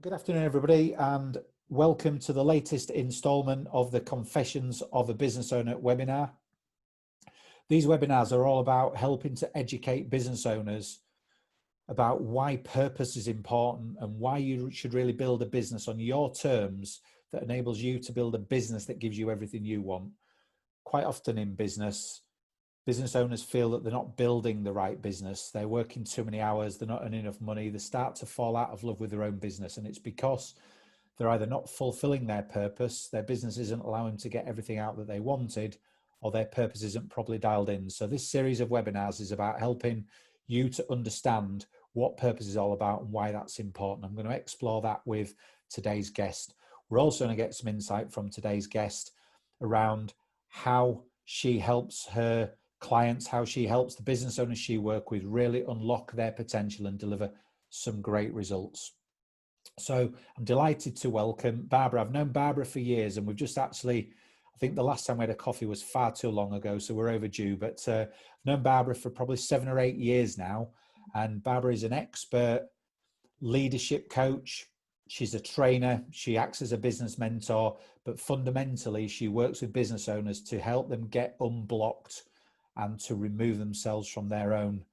Good afternoon, everybody, and welcome to the latest instalment of the Confessions of a Business Owner webinar. These webinars are all about helping to educate business owners about why purpose is important and why you should really build a business on your terms that enables you to build a business that gives you everything you want. Quite often in business owners feel that they're not building the right business. They're working too many hours. They're not earning enough money. They start to fall out of love with their own business. And it's because they're either not fulfilling their purpose, their business isn't allowing them to get everything out that they wanted, or their purpose isn't properly dialed in. So this series of webinars is about helping you to understand what purpose is all about and why that's important. I'm going to explore that with today's guest. We're also going to get some insight from today's guest around how she helps her clients, how she helps the business owners she works with really unlock their potential and deliver some great results. So I'm delighted to welcome Barbara. I've known Barbara for years, and we've just actually, I think the last time we had a coffee was far too long ago, so we're overdue, but I've known Barbara for probably 7 or 8 years now. And Barbara is an expert leadership coach. She's a trainer. She acts as a business mentor, but fundamentally she works with business owners to help them get unblocked and to remove themselves from their own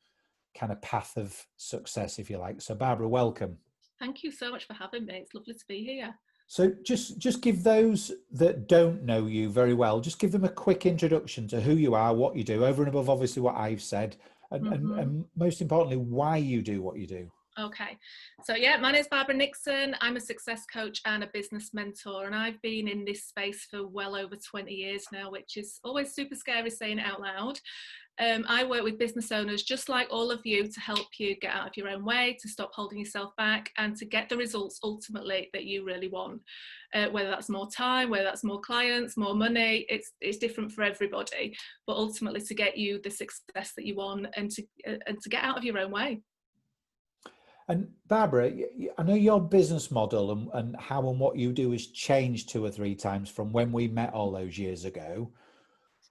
kind of path of success, if you like. So Barbara, welcome. Thank you so much for having me. It's lovely to be here. So just give those that don't know you very well, just give them a quick introduction to who you are, what you do, over and above obviously what I've said, and most importantly, why you do what you do. Okay, so yeah, my name is Barbara Nixon. I'm a success coach and a business mentor, and I've been in this space for well over 20 years now, which is always super scary saying it out loud. I work with business owners just like all of you to help you get out of your own way, to stop holding yourself back, and to get the results ultimately that you really want. Whether that's more time, whether that's more clients, more money, it's different for everybody, but ultimately to get you the success that you want and to get out of your own way. And Barbara, I know your business model and how and what you do has changed 2 or 3 times from when we met all those years ago.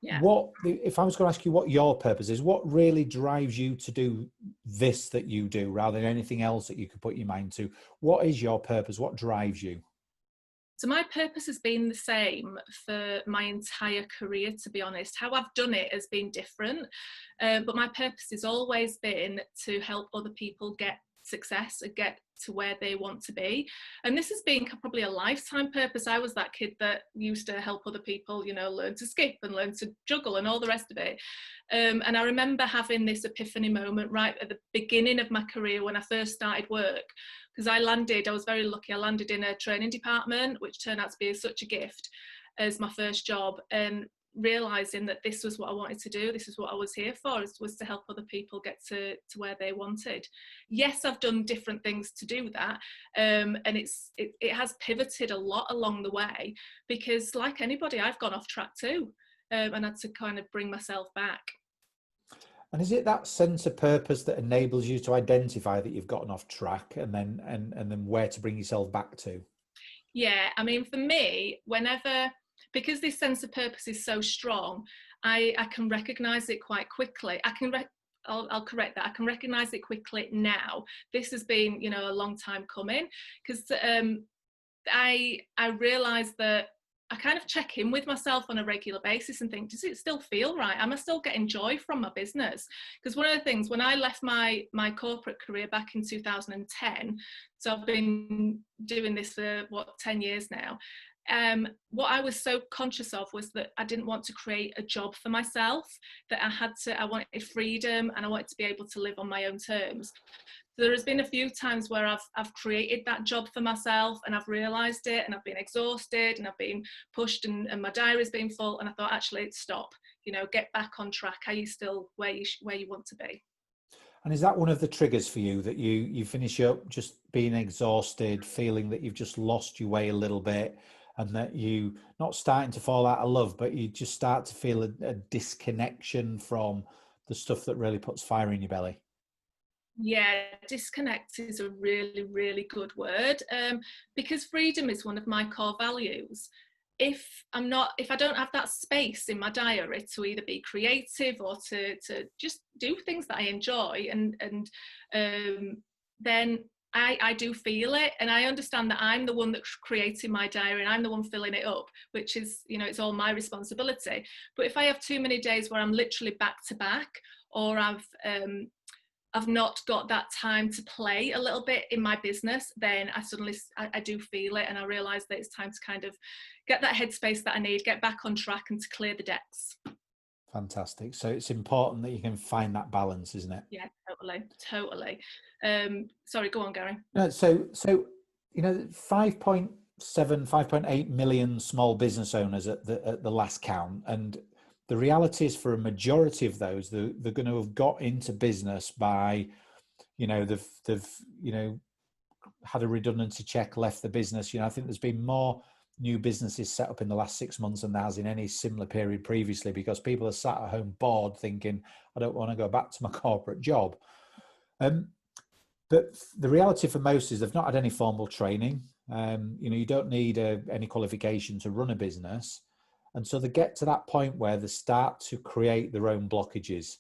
Yeah. If I was going to ask you what your purpose is, what really drives you to do this that you do rather than anything else that you could put your mind to? What is your purpose? What drives you? So my purpose has been the same for my entire career, to be honest. How I've done it has been different, but my purpose has always been to help other people get success and get to where they want to be. And this has been probably a lifetime purpose. I was that kid that used to help other people, you know, learn to skip and learn to juggle and all the rest of it. And I remember having this epiphany moment right at the beginning of my career when I first started work, because I was very lucky. I landed in a training department, which turned out to be such a gift as my first job. And realizing that this was what I wanted to do, this is what I was here for, was to help other people get to where they wanted. Yes, I've done different things to do that, and it has pivoted a lot along the way, because like anybody, I've gone off track too, and had to kind of bring myself back. And is it that sense of purpose that enables you to identify that you've gotten off track and then where to bring yourself back to? Yeah, I mean, for me, because this sense of purpose is so strong, I can recognize it quite quickly. I'll correct that. I can recognize it quickly now. This has been, you know, a long time coming, because I realize that I kind of check in with myself on a regular basis and think, does it still feel right? Am I still getting joy from my business? Because one of the things, when I left my corporate career back in 2010, so I've been doing this for 10 years now. What I was so conscious of was that I didn't want to create a job for myself, that I wanted freedom and I wanted to be able to live on my own terms. So there has been a few times where I've created that job for myself, and I've realised it, and I've been exhausted and I've been pushed and my diary's been full, and I thought, actually, stop, you know, get back on track. Are you still where you want to be? And is that one of the triggers for you, that you finish up just being exhausted, feeling that you've just lost your way a little bit, and that you not starting to fall out of love, but you just start to feel a disconnection from the stuff that really puts fire in your belly? Yeah, disconnect is a really, really good word, because freedom is one of my core values. If I don't have that space in my diary to either be creative or to just do things that I enjoy, and then I do feel it, and I understand that I'm the one that's creating my diary and I'm the one filling it up, which is, you know, it's all my responsibility. But if I have too many days where I'm literally back to back, or I've not got that time to play a little bit in my business, then I do feel it, and I realise that it's time to kind of get that headspace that I need, get back on track, and to clear the decks. Fantastic. So it's important that you can find that balance, isn't it? Yeah, totally. Sorry, go on, Gary. No, you know, 5.7, 5.8 million small business owners at the last count, and the reality is for a majority of those, they're going to have got into business by, you know, they've you know, had a redundancy check, left the business. You know, I think there's been more new businesses set up in the last 6 months than there has in any similar period previously, because people are sat at home bored thinking, I don't want to go back to my corporate job. But the reality for most is they've not had any formal training. You know, you don't need any qualification to run a business. And so they get to that point where they start to create their own blockages.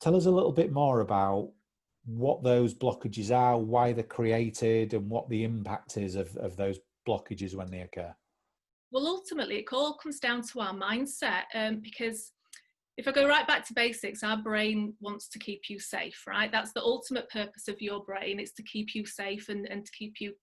Tell us a little bit more about what those blockages are, why they're created, and what the impact is of those blockages when they occur. Well, ultimately, it all comes down to our mindset, because if I go right back to basics, our brain wants to keep you safe, right? That's the ultimate purpose of your brain. It's to keep you safe and to keep you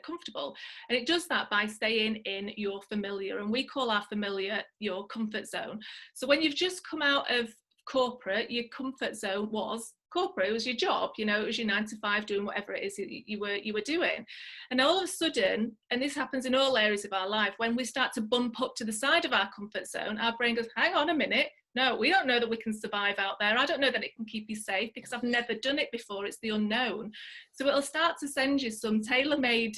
comfortable. And it does that by staying in your familiar. And we call our familiar your comfort zone. So when you've just come out of corporate, your comfort zone was corporate. It was your job, you know, it was your 9 to 5 doing whatever it is you were doing. And all of a sudden, and this happens in all areas of our life, when we start to bump up to the side of our comfort zone, our brain goes, hang on a minute. No, we don't know that we can survive out there. I don't know that it can keep you safe because I've never done it before. It's the unknown. So it'll start to send you some tailor-made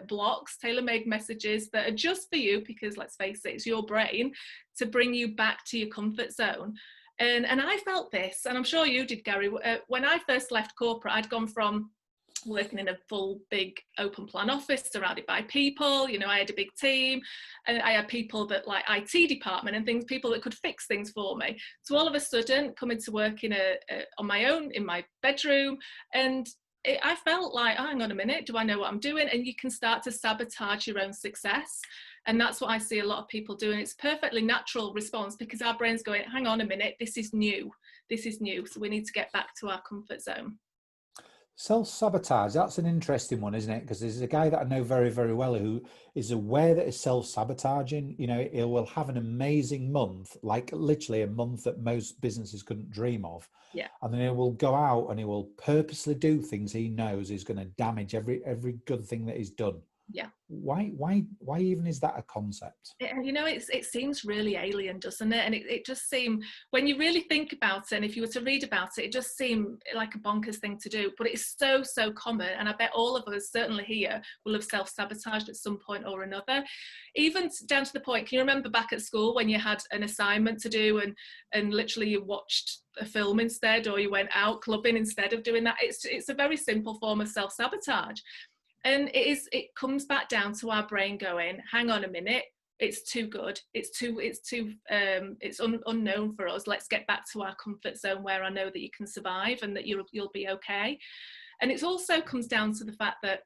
blocks, tailor-made messages that are just for you, because let's face it, it's your brain, to bring you back to your comfort zone. And I felt this, and I'm sure you did, Gary. When I first left corporate, I'd gone from working in a full big open plan office surrounded by people, you know, I had a big team, and I had people that like IT department and things, people that could fix things for me. So all of a sudden coming to work on my own in my bedroom, and I felt like, oh, hang on a minute, do I know what I'm doing? And you can start to sabotage your own success. And that's what I see a lot of people doing. It's a perfectly natural response, because our brain's going, hang on a minute, this is new. So we need to get back to our comfort zone. Self-sabotage, that's an interesting one, isn't it? Because there's a guy that I know very, very well who is aware that he's self-sabotaging. You know, he will have an amazing month, like literally a month that most businesses couldn't dream of. Yeah. And then he will go out and he will purposely do things he knows is going to damage every good thing that he's done. Yeah. Why even is that a concept? And you know, it seems really alien, doesn't it? And it just seems, when you really think about it, and if you were to read about it, it just seemed like a bonkers thing to do. But it's so common, and I bet all of us, certainly here, will have self-sabotaged at some point or another. Even down to the point, can you remember back at school when you had an assignment to do, and literally you watched a film instead, or you went out clubbing instead of doing that? It's a very simple form of self-sabotage. And it comes back down to our brain going, hang on a minute, it's too good, it's unknown for us. Let's get back to our comfort zone where I know that you can survive and that you'll be okay. And it also comes down to the fact that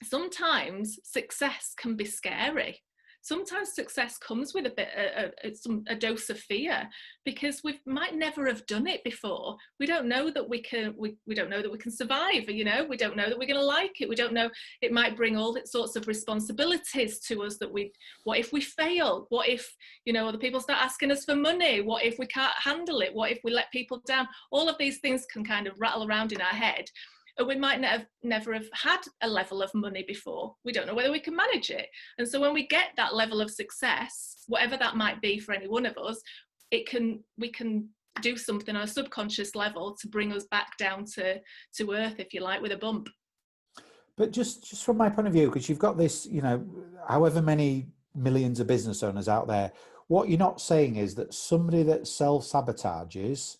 sometimes success can be scary. Sometimes success comes with a dose of fear, because we might never have done it before. We don't know that we don't know that we can survive. You know, we don't know that we're going to like it. We don't know. It might bring all sorts of responsibilities to us. What if we fail? What if, you know, other people start asking us for money? What if we can't handle it? What if we let people down? All of these things can kind of rattle around in our head. And we might never have had a level of money before. We don't know whether we can manage it. And so when we get that level of success, whatever that might be for any one of us, we can do something on a subconscious level to bring us back down to earth, if you like, with a bump. But just from my point of view, because you've got this, you know, however many millions of business owners out there, what you're not saying is that somebody that self-sabotages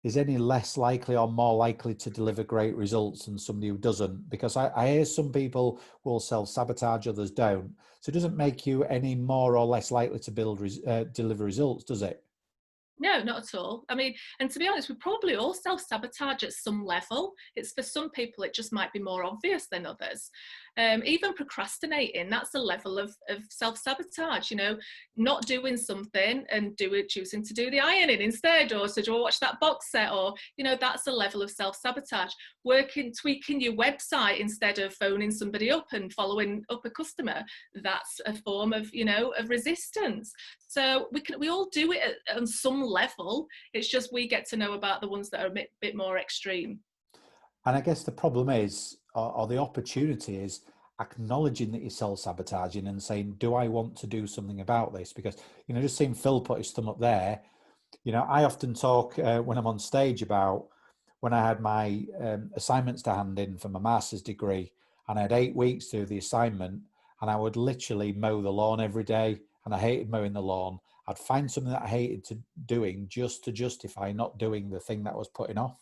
is any less likely or more likely to deliver great results than somebody who doesn't. Because I hear some people will self-sabotage, others don't. So it doesn't make you any more or less likely to deliver results, does it? No, not at all. I mean, and to be honest, we probably all self-sabotage at some level. It's for some people, it just might be more obvious than others. Even procrastinating, that's a level of self-sabotage, you know, not doing something and choosing to do the ironing instead, or to watch that box set, or, you know, that's a level of self-sabotage. Tweaking your website instead of phoning somebody up and following up a customer, that's a form of, you know, of resistance. So we all do it on some level. It's just we get to know about the ones that are a bit more extreme. And I guess the problem is, or the opportunity is, acknowledging that you're self-sabotaging and saying, do I want to do something about this? Because, you know, just seeing Phil put his thumb up there, you know, I often talk when I'm on stage about when I had my assignments to hand in for my master's degree, and I had 8 weeks to do the assignment, and I would literally mow the lawn every day, and I hated mowing the lawn. I'd find something that I hated doing just to justify not doing the thing that I was putting off,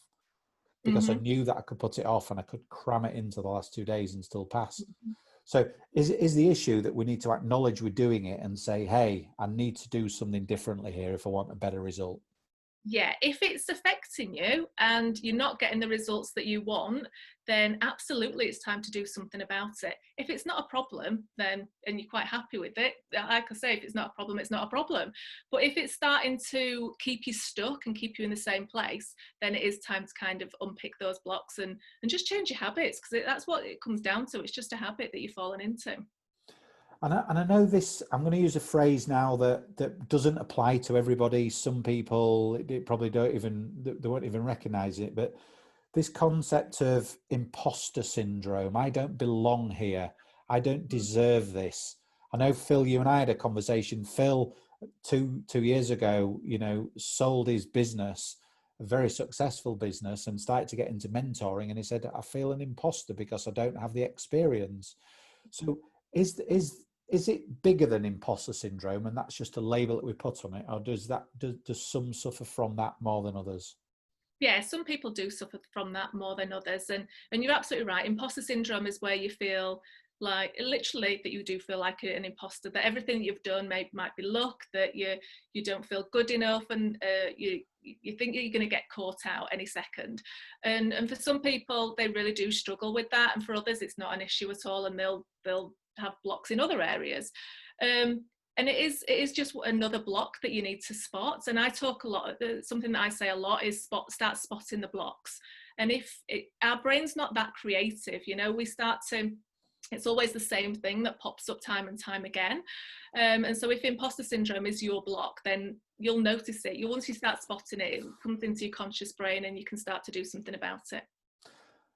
because I Mm-hmm. knew that I could put it off and I could cram it into the last 2 days and still pass. So is the issue that we need to acknowledge we're doing it and say, hey, I need to do something differently here if I want a better result? Yeah, if it's affecting you and you're not getting the results that you want, then absolutely it's time to do something about it. If it's not a problem, then, and you're quite happy with it, like I say, if it's not a problem, it's not a problem. But if it's starting to keep you stuck and keep you in the same place, then it is time to kind of unpick those blocks and just change your habits, because that's what it comes down to. It's just a habit that you've fallen into. And I know this, I'm going to use a phrase now that doesn't apply to everybody. Some people it probably they won't even recognize it, but this concept of imposter syndrome, I don't belong here, I don't deserve this. I know, Phil, you and I had a conversation. Phil, two years ago, you know, sold his business, a very successful business, and started to get into mentoring. And he said, I feel an imposter because I don't have the experience. So is it bigger than imposter syndrome, and that's just a label that we put on it, or does some suffer from that more than others? Yeah, some people do suffer from that more than others, and you're absolutely right. Imposter syndrome is where you feel like, literally, that you do feel like an imposter, that everything you've done might be luck, that you don't feel good enough, and you think you're going to get caught out any second. And for some people, they really do struggle with that, and for others it's not an issue at all, and they'll have blocks in other areas. And it is just another block that you need to spot. And I talk a lot, something that I say a lot is start spotting the blocks. And if our brain's not that creative, you know, it's always the same thing that pops up time and time again. And so if imposter syndrome is your block, then you'll notice it. Once you start spotting it, it comes into your conscious brain and you can start to do something about it.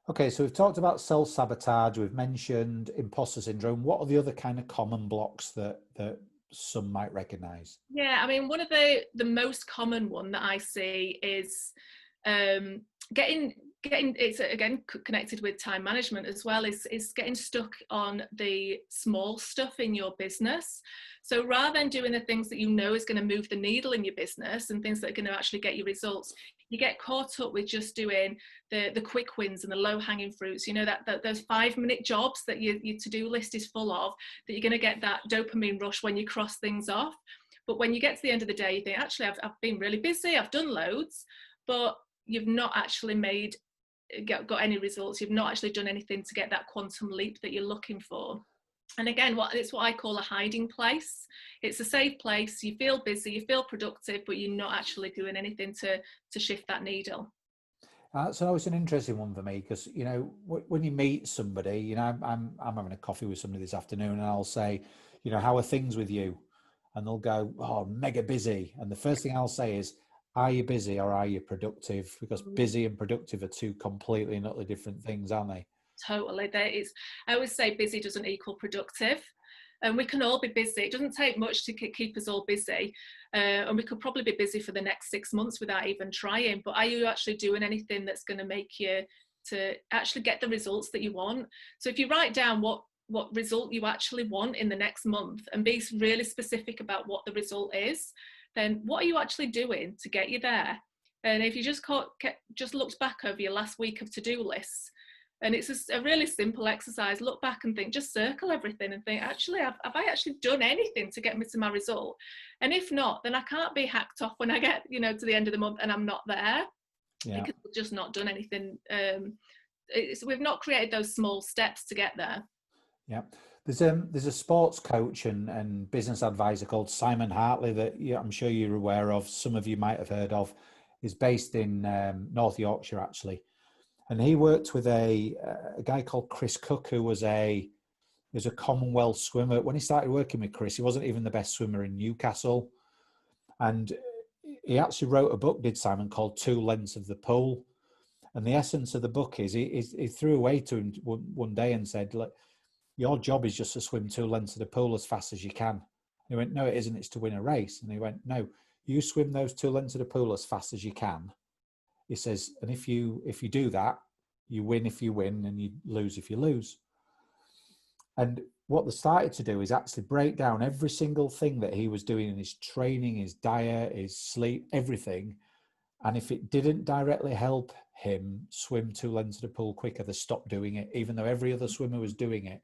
Okay, so we've talked about self-sabotage, we've mentioned imposter syndrome. What are the other kind of common blocks that some might recognize? Yeah, I mean, one of the most common one that I see is getting it's again connected with time management as well, is getting stuck on the small stuff in your business. So rather than doing the things that you know is going to move the needle in your business and things that are going to actually get you results, you get caught up with just doing the quick wins and the low hanging fruits, you know, that those 5-minute jobs that your to-do list is full of, that you're going to get that dopamine rush when you cross things off. But when you get to the end of the day, you think, actually, I've been really busy, I've done loads, but you've not actually got any results. You've not actually done anything to get that quantum leap that you're looking for. And again, it's what I call a hiding place. It's a safe place. You feel busy, you feel productive, but you're not actually doing anything to shift that needle. So it's an interesting one for me, because, you know, when you meet somebody, you know, I'm having a coffee with somebody this afternoon, and I'll say, you know, how are things with you? And they'll go, oh, mega busy. And the first thing I'll say is, are you busy or are you productive? Because busy and productive are two completely and utterly different things, aren't they? Totally. I always say busy doesn't equal productive. And we can all be busy. It doesn't take much to keep us all busy. And we could probably be busy for the next 6 months without even trying. But are you actually doing anything that's going to make you to actually get the results that you want? So if you write down what result you actually want in the next month and be really specific about what the result is, then what are you actually doing to get you there? And if you just looked back over your last week of to-do lists, And it's a really simple exercise. Look back and think, just circle everything and think, actually, have I actually done anything to get me to my result? And if not, then I can't be hacked off when I get, to the end of the month and I'm not there, because we've just not done anything. We've not created those small steps to get there. Yeah. There's a sports coach and business advisor called Simon Hartley that I'm sure you're aware of. Some of you might have heard of. He's based in North Yorkshire, actually. And he worked with a guy called Chris Cook, who was a Commonwealth swimmer. When he started working with Chris, he wasn't even the best swimmer in Newcastle. And he actually wrote a book, did Simon, called Two Lengths of the Pool. And the essence of the book is he threw away to him one day and said, look, your job is just to swim 2 lengths of the pool as fast as you can. He went, no, it isn't. It's to win a race. And he went, no, you swim those 2 lengths of the pool as fast as you can. He says, and if you do that, you win if you win and you lose if you lose. And what they started to do is actually break down every single thing that he was doing in his training, his diet, his sleep, everything. And if it didn't directly help him swim 2 lengths of the pool quicker, they stopped doing it, even though every other swimmer was doing it.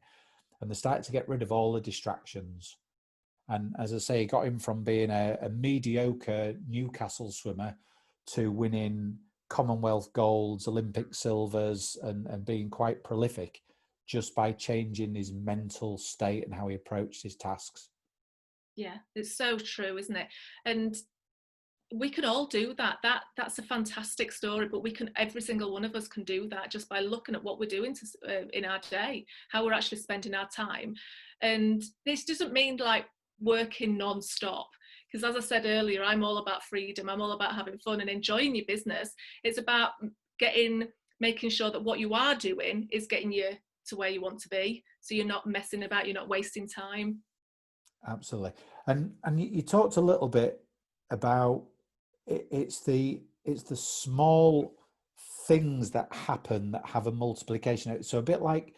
And they started to get rid of all the distractions. And as I say, it got him from being a mediocre Newcastle swimmer to winning Commonwealth golds, Olympic silvers, and being quite prolific just by changing his mental state and how he approached his tasks. Yeah, it's so true, isn't it? And we can all do that. That's a fantastic story, but every single one of us can do that just by looking at what we're doing in our day, how we're actually spending our time. And this doesn't mean like working non-stop, because as I said earlier, I'm all about freedom. I'm all about having fun and enjoying your business. It's about making sure that what you are doing is getting you to where you want to be, so you're not messing about, you're not wasting time. Absolutely. And you talked a little bit about it's the small things that happen that have a multiplication. So a bit like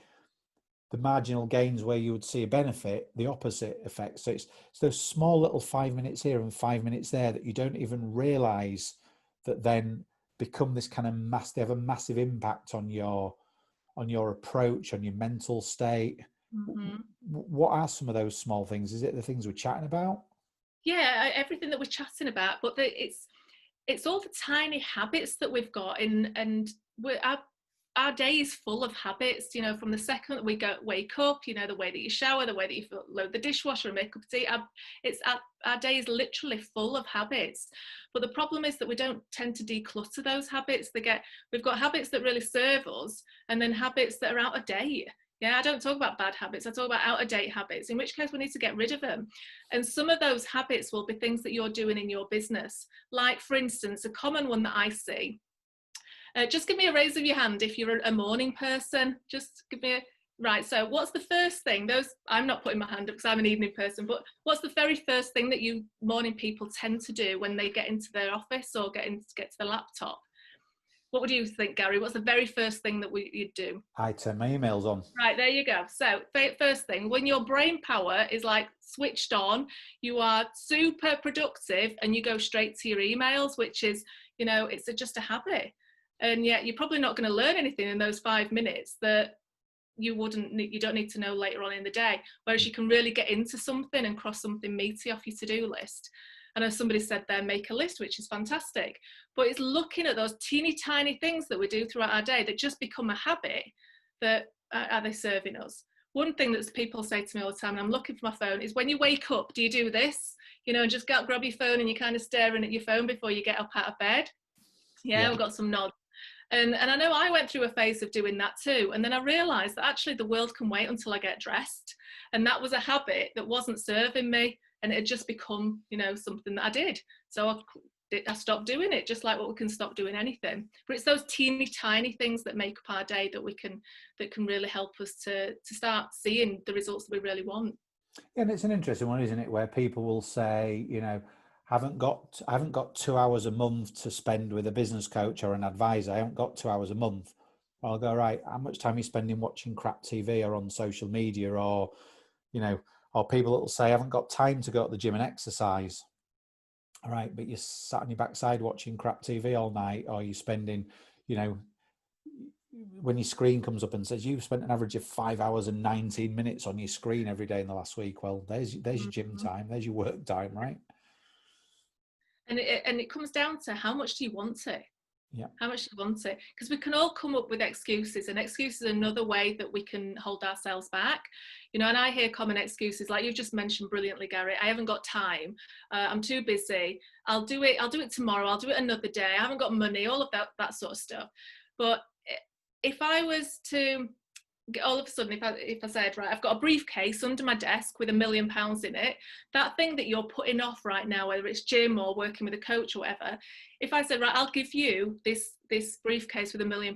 the marginal gains where you would see a benefit, the opposite effect. So it's those small little 5 minutes here and 5 minutes there that you don't even realize that then become this kind of they have a massive impact on your approach, on your mental state. Mm-hmm. What are some of those small things? Is it the things we're chatting about? Yeah, everything that we're chatting about, but it's all the tiny habits that we've got and our day is full of habits, from the second that we wake up, the way that you shower, the way that you load the dishwasher and make a cup of tea. Our day is literally full of habits. But the problem is that we don't tend to declutter those habits. We've got habits that really serve us and then habits that are out of date. Yeah, I don't talk about bad habits. I talk about out-of-date habits, in which case we need to get rid of them. And some of those habits will be things that you're doing in your business. Like, for instance, a common one that I see. Just give me a raise of your hand if you're a morning person. Just give me right. So what's the first thing? I'm not putting my hand up because I'm an evening person, but what's the very first thing that you morning people tend to do when they get into their office or get to the laptop? What would you think, Gary? What's the very first thing that you'd do? I turn my emails on. Right, there you go. So first thing, when your brain power is like switched on, you are super productive and you go straight to your emails, which is, it's just a habit. And yet you're probably not going to learn anything in those 5 minutes that you don't need to know later on in the day. Whereas you can really get into something and cross something meaty off your to-do list. And as somebody said there, make a list, which is fantastic. But it's looking at those teeny tiny things that we do throughout our day that just become a habit. That are they serving us? One thing that people say to me all the time, and I'm looking for my phone, is when you wake up, do you do this? And just grab your phone and you're kind of staring at your phone before you get up out of bed. Yeah. We've got some nods. And I know I went through a phase of doing that too. And then I realized that actually the world can wait until I get dressed. And that was a habit that wasn't serving me. And it had just become, something that I did. So I stopped doing it, just like what we can stop doing anything. But it's those teeny tiny things that make up our day that can really help us to start seeing the results that we really want. Yeah, and it's an interesting one, isn't it? Where people will say, I haven't got 2 hours a month to spend with a business coach or an advisor. I haven't got 2 hours a month. I'll go, right, how much time are you spending watching crap TV or on social media or people that will say, I haven't got time to go to the gym and exercise. All right, but you're sat on your backside watching crap TV all night, or you're spending, when your screen comes up and says you've spent an average of 5 hours and 19 minutes on your screen every day in the last week, well, there's your gym time, there's your work time, right? And it comes down to how much do you want it? Yeah. How much do you want it? Because we can all come up with excuses, and excuses are another way that we can hold ourselves back. You know, and I hear common excuses like you've just mentioned brilliantly, Gary. I haven't got time. I'm too busy. I'll do it tomorrow. I'll do it another day. I haven't got money. All of that sort of stuff. But if I was to all of a sudden, if I said, right, I've got a briefcase under my desk with £1 million in it, that thing that you're putting off right now, whether it's gym or working with a coach or whatever, if I said, right, I'll give you this briefcase with £1 million,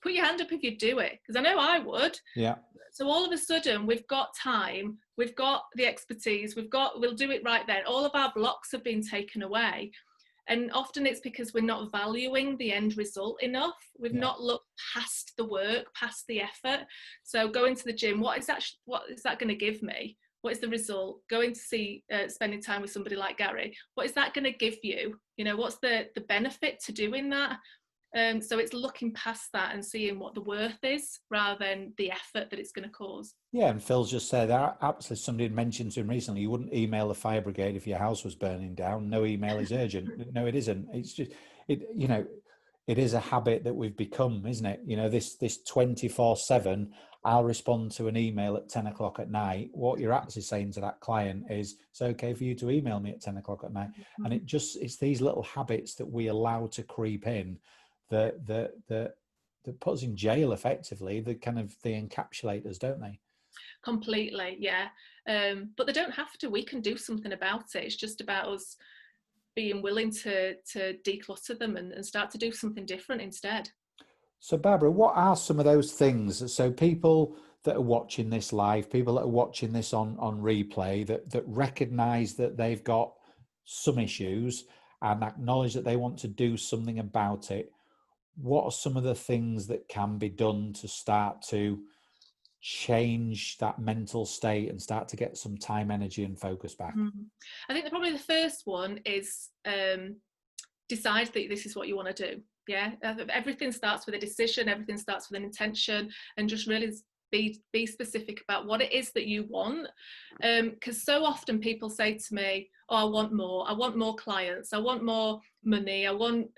put your hand up if you do it, because I know I would. Yeah. So all of a sudden, we've got time, we've got the expertise, we'll do it right then. All of our blocks have been taken away. And often it's because we're not valuing the end result enough. We've not looked past the work, past the effort. So going to the gym, what is that going to give me? What is the result? Going to see, spending time with somebody like Gary, what is that going to give you? You know, what's the benefit to doing that? So it's looking past that and seeing what the worth is rather than the effort that it's going to cause. Yeah, and Phil's just said that absolutely. Somebody had mentioned to him recently, you wouldn't email the fire brigade if your house was burning down. No email is urgent. No, it isn't. It's just it is a habit that we've become, isn't it? You know, this 24/7. I'll respond to an email at 10 o'clock at night. What you're actually saying to that client is, it's okay for you to email me at 10 o'clock at night. Mm-hmm. And it's these little habits that we allow to creep in that put us in jail effectively. They encapsulate us, don't they? Completely, yeah. But they don't have to. We can do something about it. It's just about us being willing to declutter them and start to do something different instead. So Barbara, what are some of those things? So people that are watching this live, people that are watching this on replay, that recognize that they've got some issues and acknowledge that they want to do something about it, what are some of the things that can be done to start to change that mental state and start to get some time, energy and focus back? I think probably the first one is decide that this is what you want to do. Yeah, everything starts with a decision, everything starts with an intention, and just really be specific about what it is that you want. Because so often people say to me, oh, I want more clients, I want more money, I want,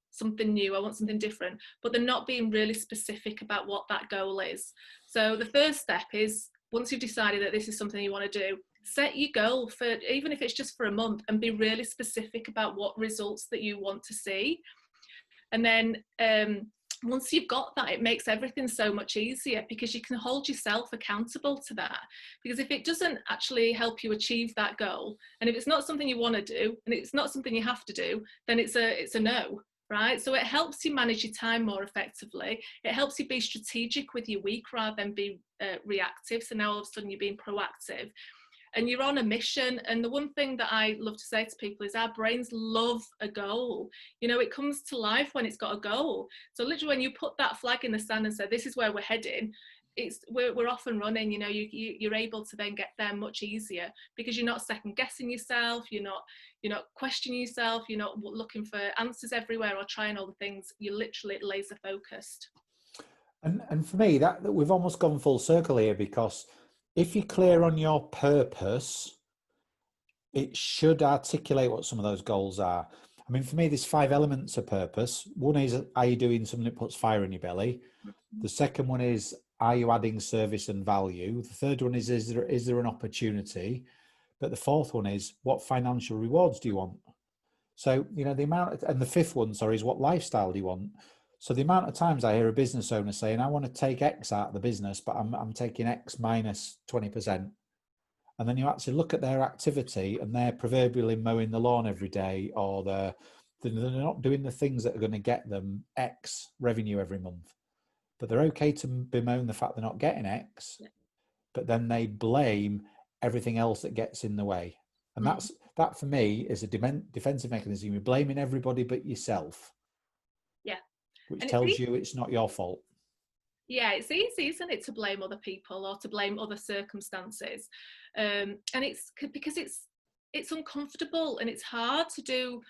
something new, I want something different, but they're not being really specific about what that goal is. So the first step is, once you've decided that this is something you want to do, set your goal for, even if it's just for a month, and be really specific about what results that you want to see. And then once you've got that, it makes everything so much easier, because you can hold yourself accountable to that. Because if it doesn't actually help you achieve that goal, and if it's not something you want to do, and it's not something you have to do, then it's a no. Right? So it helps you manage your time more effectively. It helps you be strategic with your week rather than be reactive. So now all of a sudden you're being proactive and you're on a mission. And the one thing that I love to say to people is our brains love a goal. It comes to life when it's got a goal. So literally when you put that flag in the sand and say, this is where we're heading, we're off and running. You're able to then get there much easier, because you're not second guessing yourself, you're not questioning yourself, you're not looking for answers everywhere or trying all the things. You're literally laser focused. And for me, that we've almost gone full circle here, because if you're clear on your purpose, it should articulate what some of those goals are. I mean, for me, there's 5 elements of purpose. One is, are you doing something that puts fire in your belly? The second one is, are you adding service and value? The third one is there an opportunity? But the fourth one is, what financial rewards do you want? So, and the fifth one, is what lifestyle do you want? So the amount of times I hear a business owner saying, I want to take X out of the business, but I'm taking X minus 20%. And then you actually look at their activity and they're proverbially mowing the lawn every day, or they're not doing the things that are going to get them X revenue every month. But they're okay to bemoan the fact they're not getting X, but then they blame everything else that gets in the way. And that for me is a defensive mechanism. You're blaming everybody but yourself. Yeah. Which tells you it's not your fault. Yeah, it's easy, isn't it, to blame other people or to blame other circumstances. And it's because it's uncomfortable and it's hard to do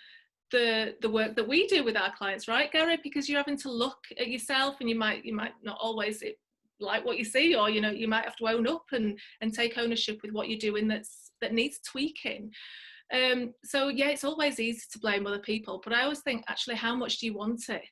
the work that we do with our clients, right, Gary? Because you're having to look at yourself, and you might not always like what you see, or you might have to own up and take ownership with what you're doing that needs tweaking. So yeah, it's always easy to blame other people, but I always think, actually, how much do you want it?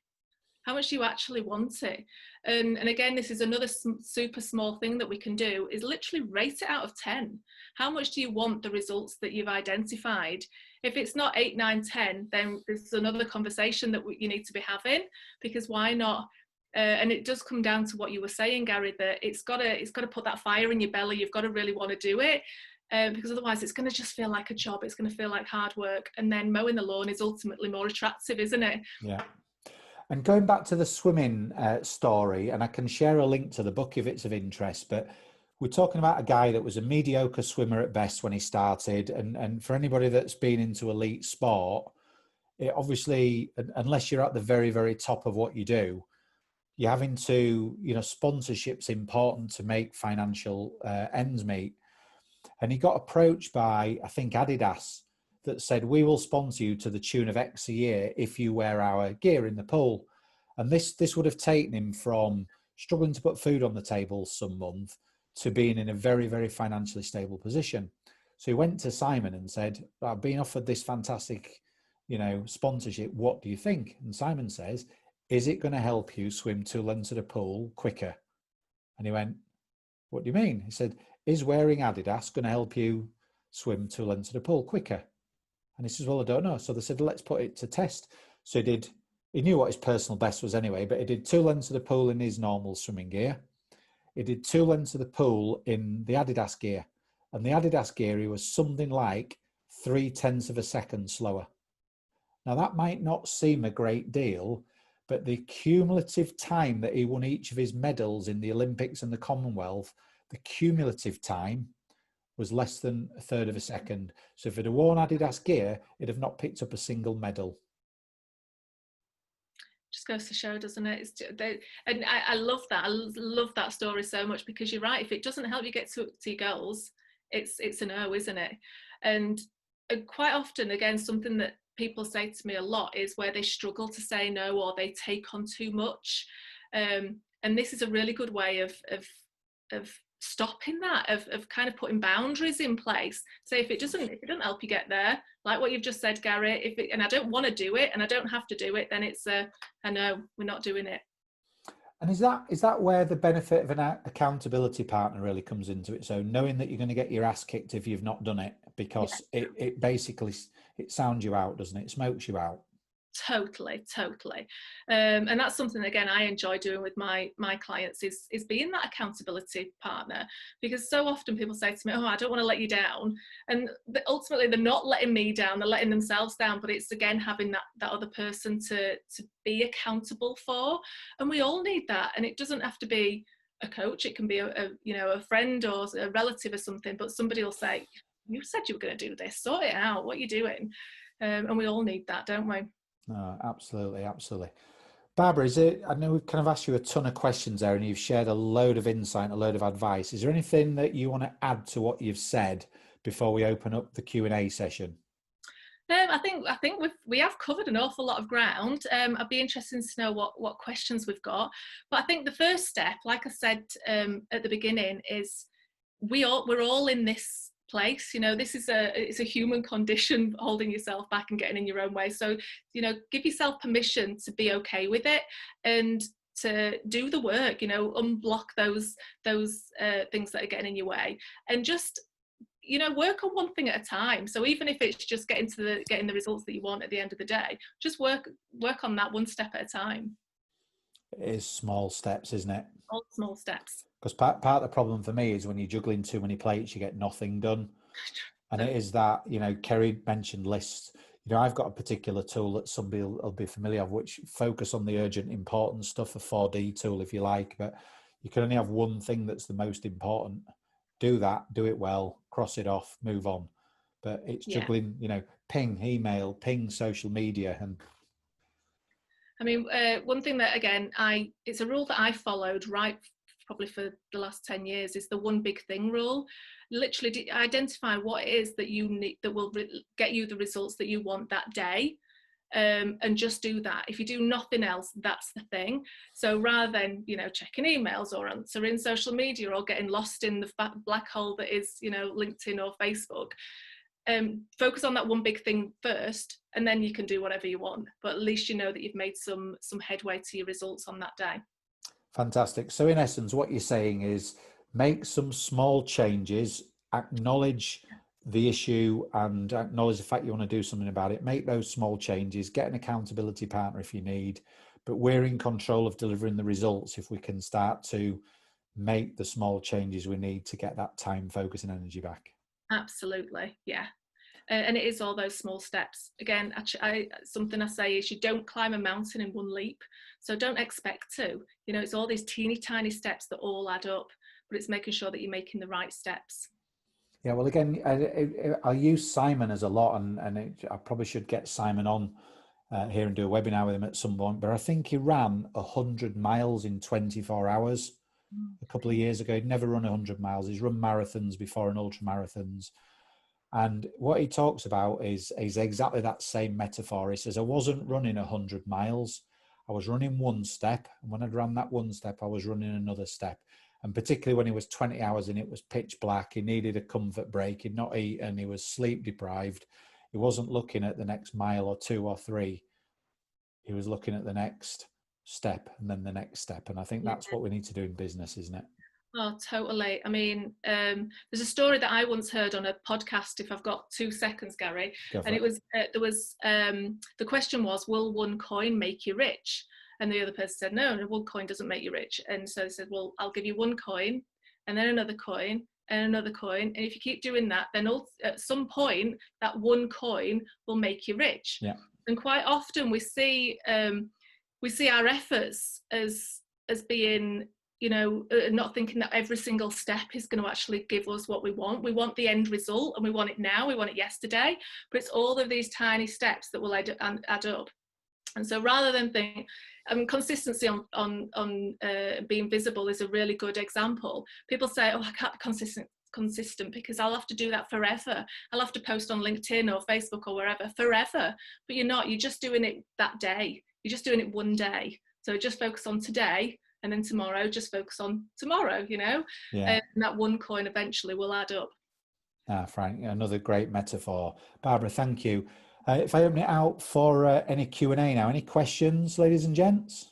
How much do you actually want it? And again, this is another super small thing that we can do, is literally rate it out of 10. How much do you want the results that you've identified? If it's not 8, 9, 10, then there's another conversation that you need to be having, because why not? And it does come down to what you were saying, Gary, that it's got to put that fire in your belly. You've got to really want to do it. Because otherwise it's going to just feel like a job. It's going to feel like hard work. And then mowing the lawn is ultimately more attractive, isn't it? Yeah. And going back to the swimming story, and I can share a link to the book if it's of interest, but we're talking about a guy that was a mediocre swimmer at best when he started. And for anybody that's been into elite sport, it obviously, unless you're at the very, very top of what you do, you're having to, sponsorship's important to make financial ends meet. And he got approached by, I think, Adidas, that said, we will sponsor you to the tune of X a year if you wear our gear in the pool. And this would have taken him from struggling to put food on the table some month to being in a very, very financially stable position. So he went to Simon and said, I've been offered this fantastic, sponsorship. What do you think? And Simon says, is it going to help you swim 2 lengths of the pool quicker? And he went, what do you mean? He said, is wearing Adidas going to help you swim 2 lengths of the pool quicker? And he says, well, I don't know. So they said, let's put it to test. So he knew what his personal best was anyway, but he did 2 lengths of the pool in his normal swimming gear. He did 2 lengths of the pool in the Adidas gear. And the Adidas gear, he was something like 0.3 of a second slower. Now, that might not seem a great deal, but the cumulative time that he won each of his medals in the Olympics and the Commonwealth, the cumulative time was less than 1/3 of a second. So if it had worn Adidas gear, it'd have not picked up a single medal. Just goes to show, doesn't it? And I love that. I love that story so much, because you're right. If it doesn't help you get to your goals, it's a no, isn't it? And quite often, again, something that people say to me a lot is where they struggle to say no, or they take on too much. And this is a really good way of stopping that, of kind of putting boundaries in place. So if it doesn't help you get there, like what you've just said, Gary, and I don't want to do it and I don't have to do it, then it's I know we're not doing it. And is that where the benefit of an accountability partner really comes into it? So knowing that you're going to get your ass kicked if you've not done it, because it basically, it sounds you out, doesn't it? It smokes you out. Totally. And that's something, again, I enjoy doing with my clients, is being that accountability partner, because so often people say to me, oh, I don't want to let you down, and ultimately they're not letting me down, they're letting themselves down. But it's, again, having that other person to be accountable for, and we all need that. And it doesn't have to be a coach, it can be a friend or a relative or something, but somebody will say, you said you were going to do this, sort it out, what are you doing? And we all need that, don't we? No, absolutely. Barbara, I know we've kind of asked you a ton of questions there, and you've shared a load of insight, a load of advice. Is there anything that you want to add to what you've said before we open up the Q&A session? I think we have covered an awful lot of ground. I'd be interested to know what questions we've got. But I think the first step, like I said at the beginning, is we're all in this place. This is it's a human condition, holding yourself back and getting in your own way. So give yourself permission to be okay with it, and to do the work. Unblock those things that are getting in your way, and just work on one thing at a time. So even if it's just getting the results that you want at the end of the day, just work on that one step at a time. It is small steps, isn't it? All small steps. Because part of the problem for me is when you're juggling too many plates, you get nothing done. And it is that, Kerry mentioned lists. I've got a particular tool that somebody will be familiar with, which focus on the urgent important stuff, a 4D tool, if you like. But you can only have one thing that's the most important. Do that, do it well, cross it off, move on. But it's juggling, ping email, ping social media. And I mean, one thing that, again, it's a rule that I followed right probably for the last 10 years, is the one big thing rule. Literally identify what it is that you need that will get you the results that you want that day. and just do that. If you do nothing else, that's the thing. So rather than, you know, checking emails or answering social media or getting lost in the black hole that is, you know, LinkedIn or Facebook, focus on that one big thing first, and then you can do whatever you want. But at least you know that you've made some headway to your results on that day. Fantastic. So in essence, what you're saying is make some small changes, acknowledge the issue and acknowledge the fact you want to do something about it. Make those small changes, get an accountability partner if you need, but we're in control of delivering the results if we can start to make the small changes we need to get that time, focus and energy back. Absolutely. Yeah. And it is all those small steps. Again, something I say is you don't climb a mountain in one leap. So don't expect to. You know, it's all these teeny tiny steps that all add up, but it's making sure that you're making the right steps. Yeah, well, again, I use Simon as a lot, and I probably should get Simon on here and do a webinar with him at some point. But I think he ran 100 miles in 24 hours a couple of years ago. He'd never run 100 miles. He's run marathons before and ultra marathons. And what he talks about is exactly that same metaphor. He says, I wasn't running 100 miles. I was running one step. And when I'd run that one step, I was running another step. And particularly when he was 20 hours in, it was pitch black. He needed a comfort break. He'd not eaten. He was sleep deprived. He wasn't looking at the next mile or two or three. He was looking at the next step and then the next step. And I think that's what we need to do in business, isn't it? Oh, totally. I mean, there's a story that I once heard on a podcast, if I've got 2 seconds, Gary. And it was, the question was, will one coin make you rich? And the other person said, no, one coin doesn't make you rich. And so they said, well, I'll give you one coin and then another coin and another coin. And if you keep doing that, then at some point, that one coin will make you rich. Yeah. And quite often we see our efforts as being, you know, not thinking that every single step is going to actually give us what we want. We want the end result and we want it now, we want it yesterday, but it's all of these tiny steps that will add up. And so rather than think, consistency on being visible is a really good example. People say, oh, I can't be consistent because I'll have to do that forever. I'll have to post on LinkedIn or Facebook or wherever forever, but you're not, you're just doing it that day. You're just doing it one day. So just focus on today. And then tomorrow, just focus on tomorrow, you know, yeah. And that one coin eventually will add up. Frank, another great metaphor. Barbara, thank you. If I open it out for any Q&A now, any questions, ladies and gents?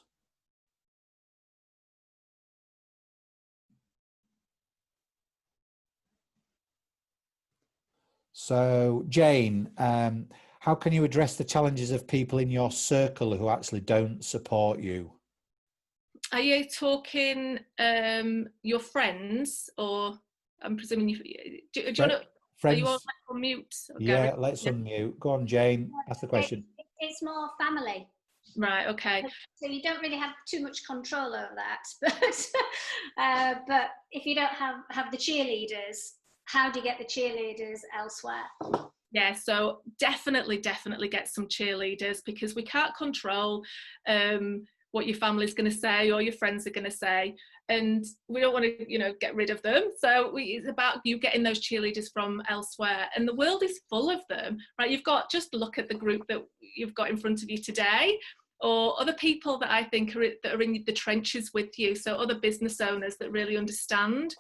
So, Jane, how can you address the challenges of people in your circle who actually don't support you? Are you talking your friends, or I'm presuming do you want to, are you all on mute? Yeah, Gary? let's unmute. Go on, Jane. That's the question. It's more family. Right, okay. So you don't really have too much control over that. But if you don't have the cheerleaders, how do you get the cheerleaders elsewhere? Yeah, so definitely get some cheerleaders, because we can't control what your family's going to say or your friends are going to say, and we don't want to, you know, get rid of them. So it's about you getting those cheerleaders from elsewhere, and the world is full of them, right? You've got, just look at the group that you've got in front of you today, or other people that I think are in the trenches with you. So other business owners that really understand.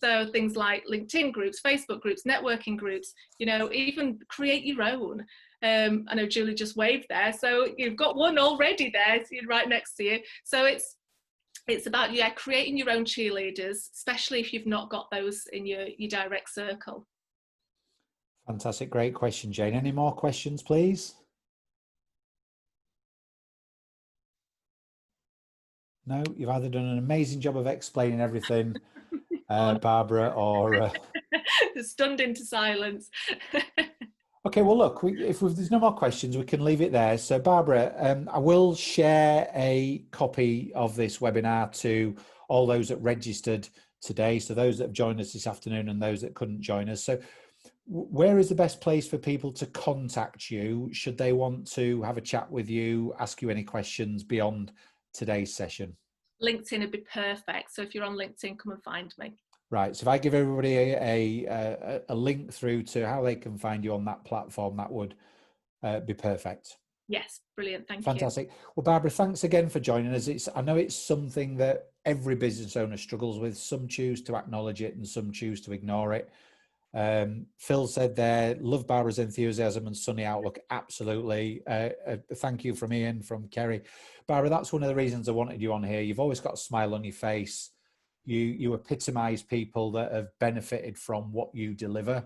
So things like LinkedIn groups, Facebook groups, networking groups, you know, even create your own. I know Julie just waved there, so you've got one already there right next to you. So it's about, yeah, creating your own cheerleaders, especially if you've not got those in your direct circle. Fantastic, great question, Jane. Any more questions, please? No, you've either done an amazing job of explaining everything, Barbara, or stunned into silence. Okay, well, look, if there's no more questions, we can leave it there. So, Barbara, I will share a copy of this webinar to all those that registered today. So those that have joined us this afternoon and those that couldn't join us. So where is the best place for people to contact you should they want to have a chat with you, ask you any questions beyond today's session? LinkedIn would be perfect. So if you're on LinkedIn, come and find me. Right. So if I give everybody a link through to how they can find you on that platform, that would be perfect. Yes, brilliant. Thank you. Fantastic. Well, Barbara, thanks again for joining us. I know it's something that every business owner struggles with. Some choose to acknowledge it and some choose to ignore it. Phil said there, love Barbara's enthusiasm and sunny outlook. Absolutely. Thank you from Ian, from Kerry. Barbara, that's one of the reasons I wanted you on here. You've always got a smile on your face. You epitomise people that have benefited from what you deliver.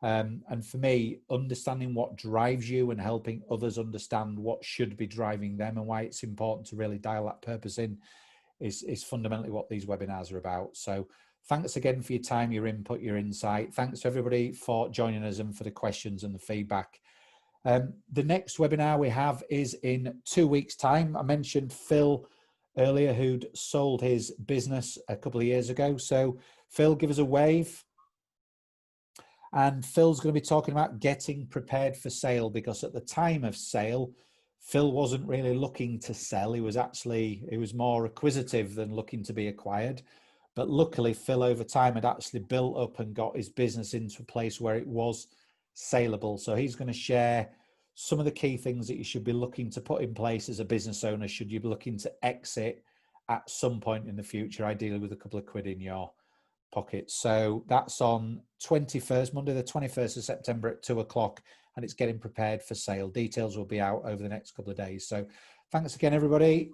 And for me, understanding what drives you and helping others understand what should be driving them and why it's important to really dial that purpose in is fundamentally what these webinars are about. So thanks again for your time, your input, your insight. Thanks to everybody for joining us and for the questions and the feedback. The next webinar we have is in 2 weeks' time. I mentioned Phil earlier, who'd sold his business a couple of years ago. So Phil, give us a wave. And Phil's going to be talking about getting prepared for sale, because at the time of sale, Phil wasn't really looking to sell. He was more acquisitive than looking to be acquired. But luckily, Phil over time had actually built up and got his business into a place where it was saleable. So he's going to share some of the key things that you should be looking to put in place as a business owner should you be looking to exit at some point in the future, ideally with a couple of quid in your pocket. So that's on Monday the 21st of September at 2 o'clock, and it's getting prepared for sale. Details will be out over the next couple of days. So thanks again, everybody.